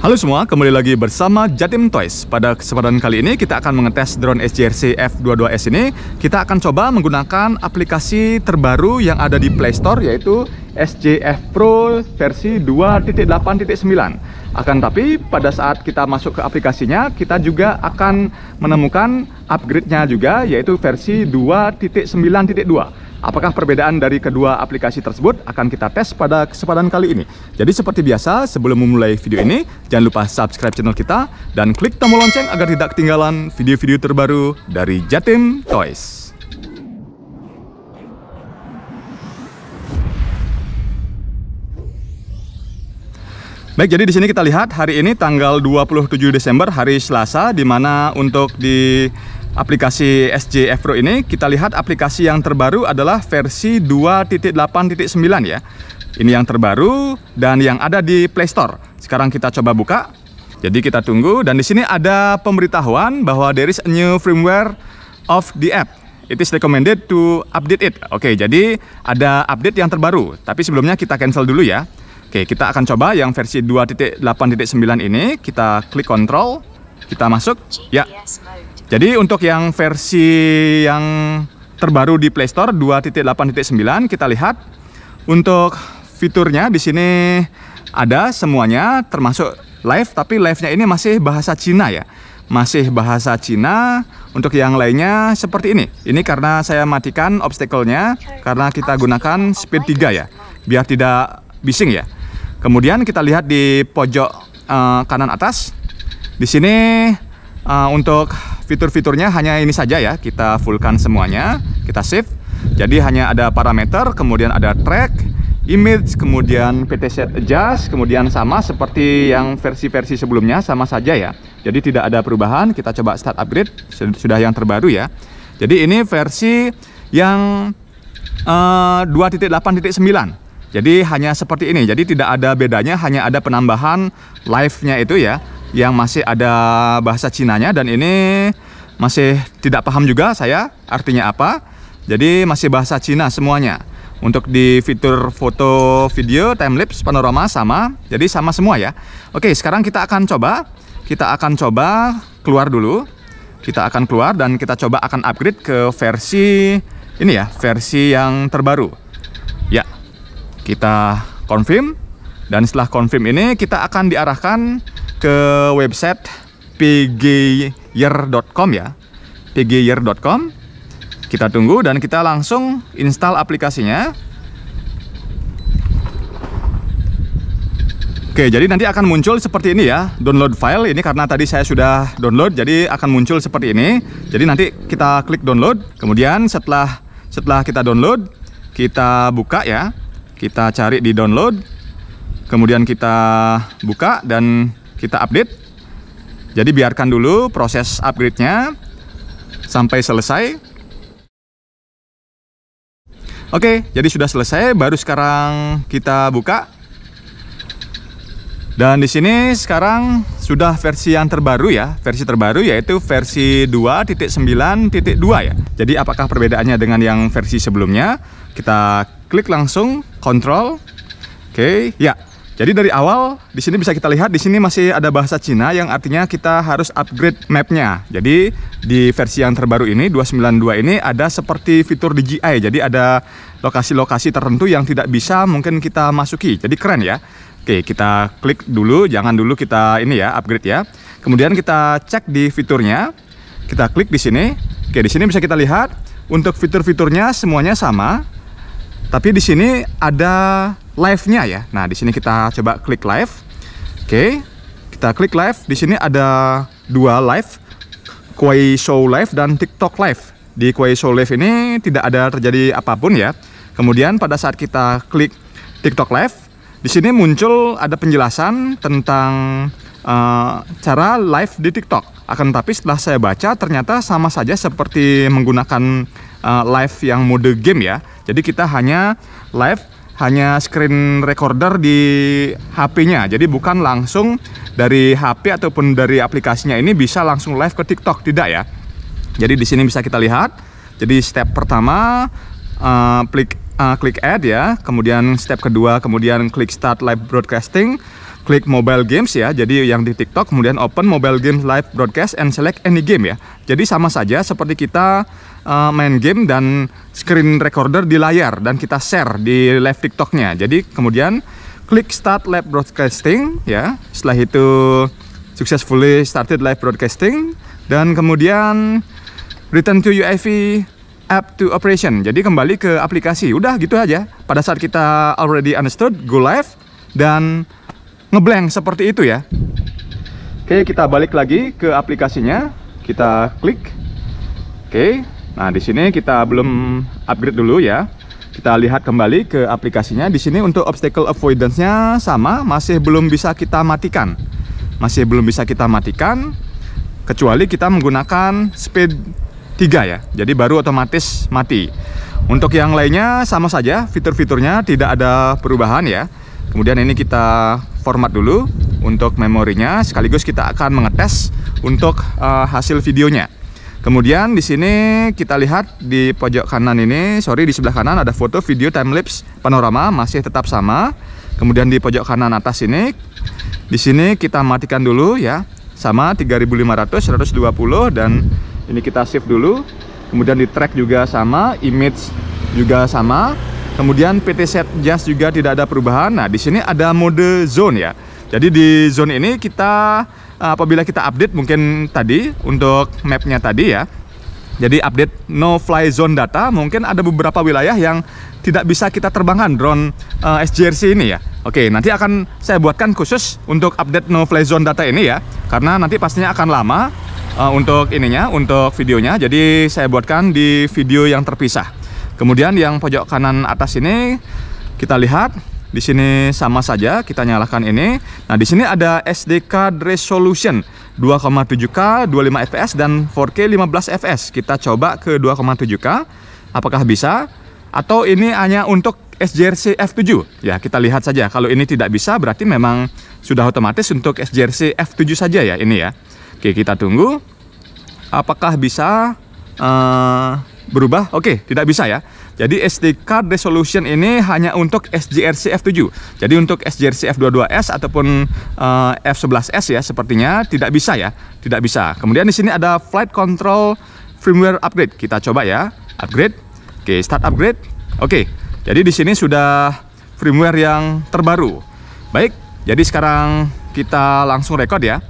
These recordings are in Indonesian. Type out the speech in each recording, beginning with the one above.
Halo semua, kembali lagi bersama Jatim Toys. Pada kesempatan kali ini kita akan mengetes drone SJRC F22S ini. Kita akan coba menggunakan aplikasi terbaru yang ada di Play Store, yaitu SJF Pro versi 2.8.9. Akan tapi pada saat kita masuk ke aplikasinya, kita juga akan menemukan upgrade-nya juga, yaitu versi 2.9.2. Apakah perbedaan dari kedua aplikasi tersebut akan kita tes pada kesempatan kali ini. Jadi seperti biasa, sebelum memulai video ini, jangan lupa subscribe channel kita dan klik tombol lonceng agar tidak ketinggalan video-video terbaru dari Jatim Toys. Baik, jadi di sini kita lihat hari ini tanggal 27 Desember, hari Selasa, di mana untuk di aplikasi SJF Pro ini kita lihat aplikasi yang terbaru adalah versi 2.8.9 ya. Ini yang terbaru dan yang ada di Play Store. Sekarang kita coba buka. Jadi kita tunggu, dan di sini ada pemberitahuan bahwa there is a new firmware of the app. It is recommended to update it. Oke, jadi ada update yang terbaru. Tapi sebelumnya kita cancel dulu ya. Oke, kita akan coba yang versi 2.8.9 ini. Kita klik control, kita masuk. Ya. Jadi untuk yang versi yang terbaru di Play Store 2.8.9, kita lihat untuk fiturnya di sini ada semuanya termasuk live, tapi live-nya ini masih bahasa Cina ya. Masih bahasa Cina. Untuk yang lainnya seperti ini. Ini karena saya matikan obstacle-nya karena kita gunakan speed 3 ya, biar tidak bising ya. Kemudian kita lihat di pojok kanan atas. Di sini untuk fitur-fiturnya hanya ini saja ya. Kita fullkan semuanya, kita save. Jadi hanya ada parameter, kemudian ada track, image, kemudian PT set adjust, kemudian sama seperti yang versi-versi sebelumnya, sama saja ya. Jadi tidak ada perubahan. Kita coba start upgrade, sudah yang terbaru ya. Jadi ini versi yang 2.8.9. Jadi hanya seperti ini. Jadi tidak ada bedanya, hanya ada penambahan live-nya itu ya, yang masih ada bahasa Cinanya, dan ini masih tidak paham juga saya artinya apa. Jadi masih bahasa Cina semuanya. Untuk di fitur foto, video, timelapse, panorama sama. Jadi sama semua ya. Oke, sekarang kita akan coba keluar dulu. Kita akan keluar dan kita coba akan upgrade ke versi ini ya, versi yang terbaru. Ya. Kita confirm, dan setelah confirm ini kita akan diarahkan ke website pgyear.com ya, pgyear.com. Kita tunggu dan kita langsung install aplikasinya. Oke, jadi nanti akan muncul seperti ini ya, download file. Ini karena tadi saya sudah download, jadi akan muncul seperti ini. Jadi nanti kita klik download, kemudian setelah kita download, kita buka ya. Kita cari di download, kemudian kita buka dan kita update. Jadi biarkan dulu proses upgrade-nya sampai selesai. Oke, jadi sudah selesai, baru sekarang kita buka. Dan di sini sekarang sudah versi yang terbaru ya, versi terbaru yaitu versi 2.9.2 ya. Jadi apakah perbedaannya dengan yang versi sebelumnya? Kita klik langsung control. Oke, ya. Jadi dari awal di sini bisa kita lihat di sini masih ada bahasa Cina, yang artinya kita harus upgrade map-nya. Jadi di versi yang terbaru ini 292 ini ada seperti fitur DJI. Jadi ada lokasi-lokasi tertentu yang tidak bisa mungkin kita masuki. Jadi keren ya. Oke, kita klik dulu, jangan dulu kita ini ya, upgrade ya. Kemudian kita cek di fiturnya. Kita klik di sini. Oke, di sini bisa kita lihat untuk fitur-fiturnya semuanya sama. Tapi di sini ada live-nya ya. Nah, di sini kita coba klik live. Oke, kita klik live. Di sini ada dua live, Kuaishou Live dan TikTok Live. Di Kuaishou Live ini tidak ada terjadi apapun ya. Kemudian pada saat kita klik TikTok Live, di sini muncul ada penjelasan tentang cara live di TikTok. Akan tapi setelah saya baca ternyata sama saja seperti menggunakan live yang mode game ya. Jadi kita hanya live, hanya screen recorder di HP-nya. Jadi bukan langsung dari HP ataupun dari aplikasinya ini bisa langsung live ke TikTok, tidak ya. Jadi di sini bisa kita lihat. Jadi step pertama klik add ya, kemudian step kedua kemudian klik start live broadcasting, klik mobile games ya, jadi yang di TikTok, kemudian open mobile games live broadcast and select any game ya. Jadi sama saja seperti kita main game dan screen recorder di layar dan kita share di live TikToknya. Jadi kemudian klik start live broadcasting ya. Setelah itu successfully started live broadcasting dan kemudian return to UIV app to operation. Jadi kembali ke aplikasi. Udah gitu aja. Pada saat kita already understood, go live dan ngeblank seperti itu ya. Oke, kita balik lagi ke aplikasinya. Kita klik. Oke. Nah, di sini kita belum upgrade dulu ya. Kita lihat kembali ke aplikasinya. Di sini untuk obstacle avoidance-nya sama, masih belum bisa kita matikan. Masih belum bisa kita matikan kecuali kita menggunakan speed 3 ya. Jadi baru otomatis mati. Untuk yang lainnya sama saja, fitur-fiturnya tidak ada perubahan ya. Kemudian ini kita format dulu untuk memorinya, sekaligus kita akan mengetes untuk hasil videonya. Kemudian di sini kita lihat di pojok kanan ini, di sebelah kanan ada foto video timelapse panorama masih tetap sama. Kemudian di pojok kanan atas ini, di sini kita matikan dulu ya, sama 3500 120 dan ini kita save dulu. Kemudian di track juga sama, image juga sama. Kemudian PT set just juga tidak ada perubahan. Nah, di sini ada mode zone ya. Jadi di zone ini kita apabila kita update mungkin tadi untuk mapnya tadi ya. Jadi update no fly zone data, mungkin ada beberapa wilayah yang tidak bisa kita terbangkan drone SJRC ini ya. Oke, nanti akan saya buatkan khusus untuk update no fly zone data ini ya. Karena nanti pastinya akan lama untuk ininya, untuk videonya. Jadi saya buatkan di video yang terpisah. Kemudian yang pojok kanan atas ini kita lihat di sini sama saja, kita nyalakan ini. Nah, di sini ada SD card resolution 2,7K 25 fps dan 4K 15 fps. Kita coba ke 2,7K. Apakah bisa? Atau ini hanya untuk SJRC F7? Ya, kita lihat saja. Kalau ini tidak bisa berarti memang sudah otomatis untuk SJRC F7 saja ya ini ya. Oke, kita tunggu. Apakah bisa berubah? Oke, tidak bisa ya. Jadi SD card resolution ini hanya untuk SJRC F7. Jadi untuk SJRC F22S ataupun F11S ya sepertinya tidak bisa ya, tidak bisa. Kemudian di sini ada flight control firmware upgrade. Kita coba ya, upgrade. Oke, start upgrade. Oke. Jadi di sini sudah firmware yang terbaru. Baik, jadi sekarang kita langsung record ya.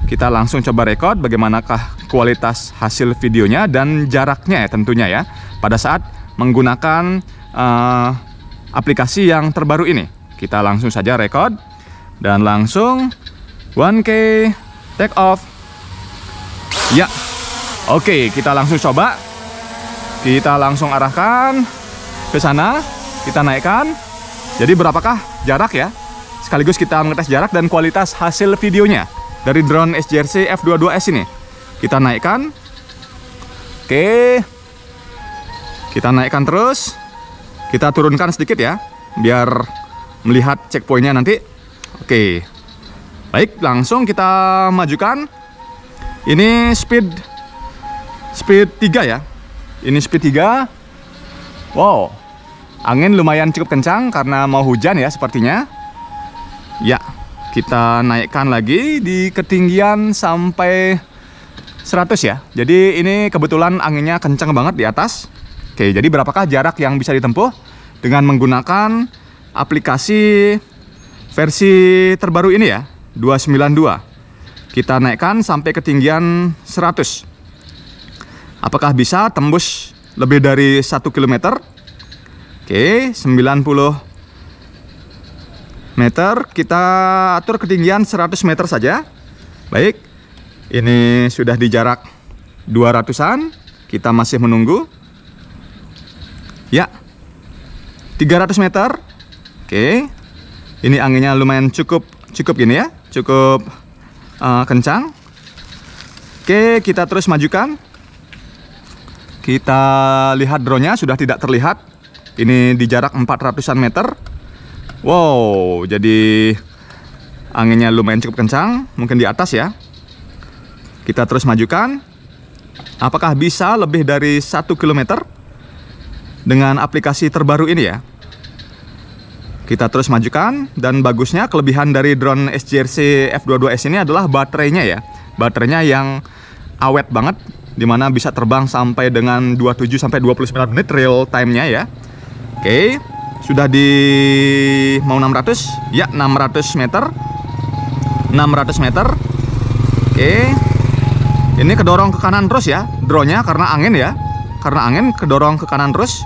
Kita langsung coba record bagaimanakah kualitas hasil videonya dan jaraknya ya tentunya ya pada saat menggunakan aplikasi yang terbaru ini. Kita langsung saja record dan langsung 1K take off. Ya, oke, kita langsung coba. Kita langsung arahkan ke sana, kita naikkan. Jadi berapakah jarak ya? Sekaligus kita mengetes jarak dan kualitas hasil videonya dari drone SJRC F22S ini. Kita naikkan. Oke. Kita naikkan terus. Kita turunkan sedikit ya, biar melihat checkpointnya nanti. Oke. Baik, langsung kita majukan. Ini speed 3 ya. Ini speed 3. Wow. Angin lumayan cukup kencang karena mau hujan ya sepertinya. Ya. Kita naikkan lagi di ketinggian sampai 100 ya. Jadi ini kebetulan anginnya kencang banget di atas. Oke, jadi berapakah jarak yang bisa ditempuh dengan menggunakan aplikasi versi terbaru ini ya, 292. Kita naikkan sampai ketinggian 100. Apakah bisa tembus lebih dari 1 km? Oke, 90 meter, kita atur ketinggian 100 meter saja. Baik, ini sudah di jarak 200-an. Kita masih menunggu. Ya, 300 meter. Oke, ini anginnya lumayan cukup gini ya, cukup kencang. Oke, kita terus majukan. Kita lihat drone-nya sudah tidak terlihat. Ini di jarak 400-an meter. Wow, jadi anginnya lumayan cukup kencang, mungkin di atas ya. Kita terus majukan. Apakah bisa lebih dari 1 km dengan aplikasi terbaru ini ya? Kita terus majukan, dan bagusnya kelebihan dari drone SJRC F22S ini adalah baterainya ya. Baterainya yang awet banget, dimana bisa terbang sampai dengan 27 sampai 29 menit real time-nya ya. Oke, sudah di mau 600, ya 600 meter. 600 meter. Oke. Ini kedorong ke kanan terus ya, drone-nya karena angin ya. Karena angin kedorong ke kanan terus.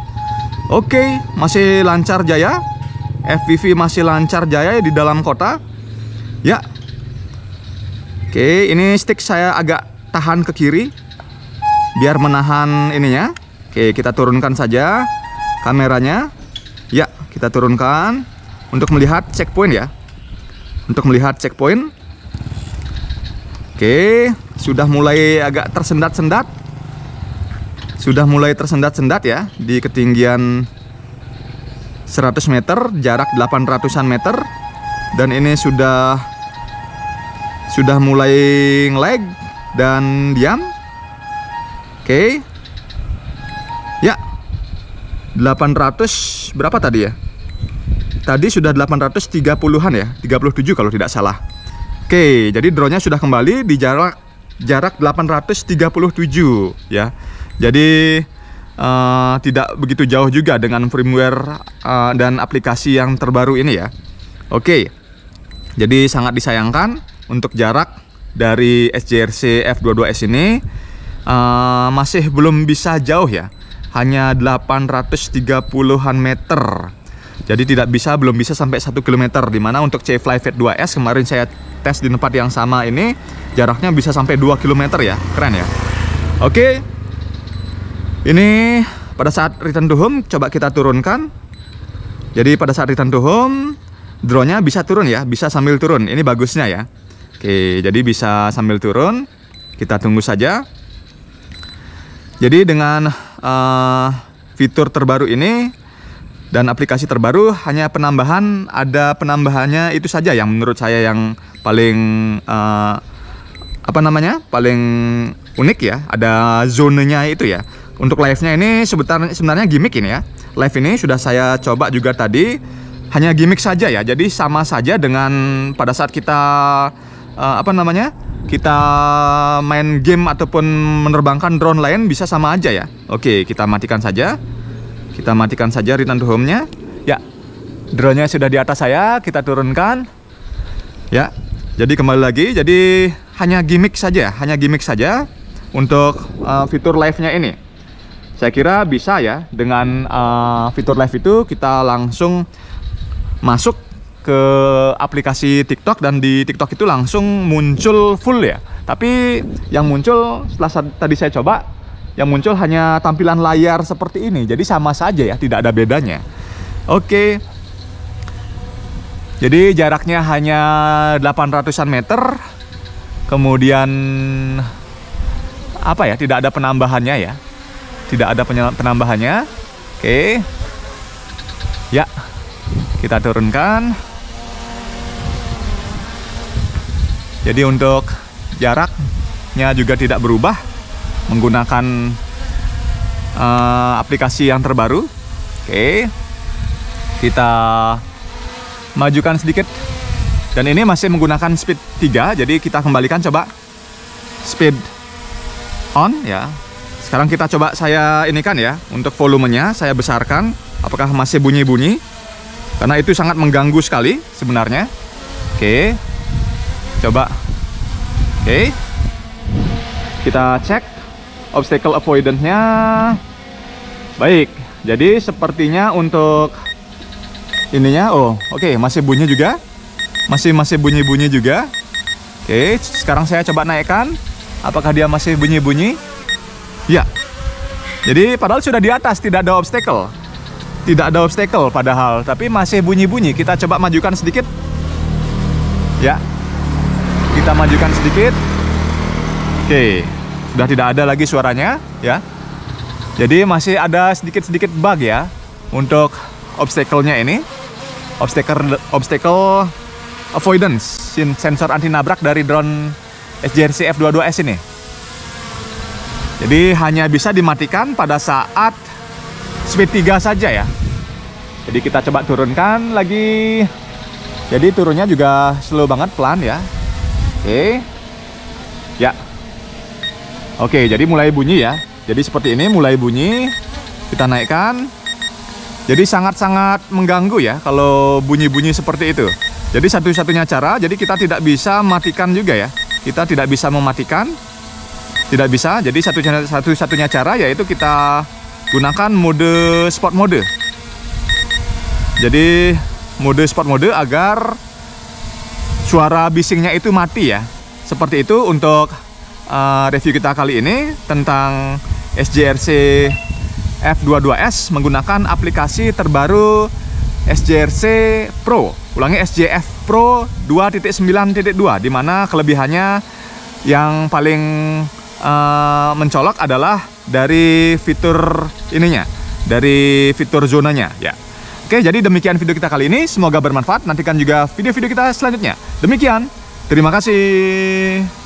Oke, masih lancar jaya. FPV masih lancar jaya di dalam kota. Ya. Oke, ini stick saya agak tahan ke kiri biar menahan ininya. Oke, kita turunkan saja kameranya. Ya, kita turunkan untuk melihat checkpoint ya. Untuk melihat checkpoint. Oke, sudah mulai agak tersendat-sendat. Sudah mulai tersendat-sendat ya di ketinggian 100 meter, jarak 800-an meter. Dan ini sudah mulai nge-lag dan diam. Oke. Ya. 800 berapa tadi ya? Tadi sudah 830-an ya, 37 kalau tidak salah. Oke, jadi drone-nya sudah kembali di jarak 837 ya. Jadi tidak begitu jauh juga dengan firmware dan aplikasi yang terbaru ini ya. Oke. Jadi sangat disayangkan untuk jarak dari SJRC F22S ini masih belum bisa jauh ya. Hanya 830-an meter. Jadi belum bisa sampai 1 km, dimana untuk C-Fly Vet 2S kemarin saya tes di tempat yang sama ini jaraknya bisa sampai 2 km ya. Keren ya. Oke. Ini pada saat return to home coba kita turunkan. Jadi pada saat return to home drone-nya bisa turun ya, bisa sambil turun. Ini bagusnya ya. Oke, jadi bisa sambil turun. Kita tunggu saja. Jadi dengan fitur terbaru ini dan aplikasi terbaru, hanya ada penambahannya itu saja yang menurut saya yang paling paling unik ya. Ada zonenya itu ya. Untuk live-nya ini sebenarnya gimmick ini ya. Live ini sudah saya coba juga tadi, hanya gimmick saja ya. Jadi sama saja dengan pada saat kita kita main game ataupun menerbangkan drone lain, bisa sama aja ya. Oke, kita matikan saja. Kita matikan saja return to home-nya. Ya. Drone-nya sudah di atas saya, kita turunkan. Ya. Jadi kembali lagi, jadi hanya gimmick saja untuk fitur live-nya ini. Saya kira bisa ya, dengan fitur live itu kita langsung masuk ke aplikasi TikTok, dan di TikTok itu langsung muncul full ya. Tapi yang muncul setelah tadi saya coba, yang muncul hanya tampilan layar seperti ini. Jadi sama saja ya, tidak ada bedanya. Oke. Jadi jaraknya hanya 800-an meter. Kemudian tidak ada penambahannya ya. Tidak ada penambahannya. Oke. Ya. Kita turunkan. Jadi untuk jaraknya juga tidak berubah menggunakan aplikasi yang terbaru. Oke. Kita majukan sedikit. Dan ini masih menggunakan speed 3. Jadi kita kembalikan coba speed on ya. Sekarang kita coba saya inikan ya, untuk volumenya saya besarkan. Apakah masih bunyi-bunyi? Karena itu sangat mengganggu sekali sebenarnya. Oke. Coba. Oke. Kita cek obstacle avoidance-nya. Baik. Jadi sepertinya untuk ininya oke, masih bunyi juga. Masih bunyi-bunyi juga. Oke, sekarang saya coba naikkan. Apakah dia masih bunyi-bunyi? Ya. Jadi padahal sudah di atas, tidak ada obstacle. Tidak ada obstacle padahal, tapi masih bunyi-bunyi. Kita coba majukan sedikit. Ya. Kita majukan sedikit. Oke. Sudah tidak ada lagi suaranya, ya. Jadi masih ada sedikit-sedikit bug ya untuk obstacle-nya ini. Obstacle avoidance sensor anti nabrak dari drone SJRC F22S ini. Jadi hanya bisa dimatikan pada saat speed 3 saja ya. Jadi kita coba turunkan lagi. Jadi turunnya juga slow banget, pelan ya. Oke. Ya. Oke, jadi mulai bunyi ya. Jadi seperti ini mulai bunyi. Kita naikkan. Jadi sangat-sangat mengganggu ya kalau bunyi-bunyi seperti itu. Jadi satu-satunya cara, jadi kita tidak bisa matikan juga ya. Kita tidak bisa mematikan. Tidak bisa. Jadi satu-satunya cara yaitu kita gunakan mode sport mode. Jadi mode sport mode agar suara bisingnya itu mati ya. Seperti itu untuk review kita kali ini tentang SJRC F22S menggunakan aplikasi terbaru SJRC Pro. Ulangi, SJF Pro 2.9.2, di mana kelebihannya yang paling mencolok adalah dari fitur ininya, dari fitur zonanya ya. Oke, jadi demikian video kita kali ini. Semoga bermanfaat. Nantikan juga video-video kita selanjutnya. Demikian, terima kasih.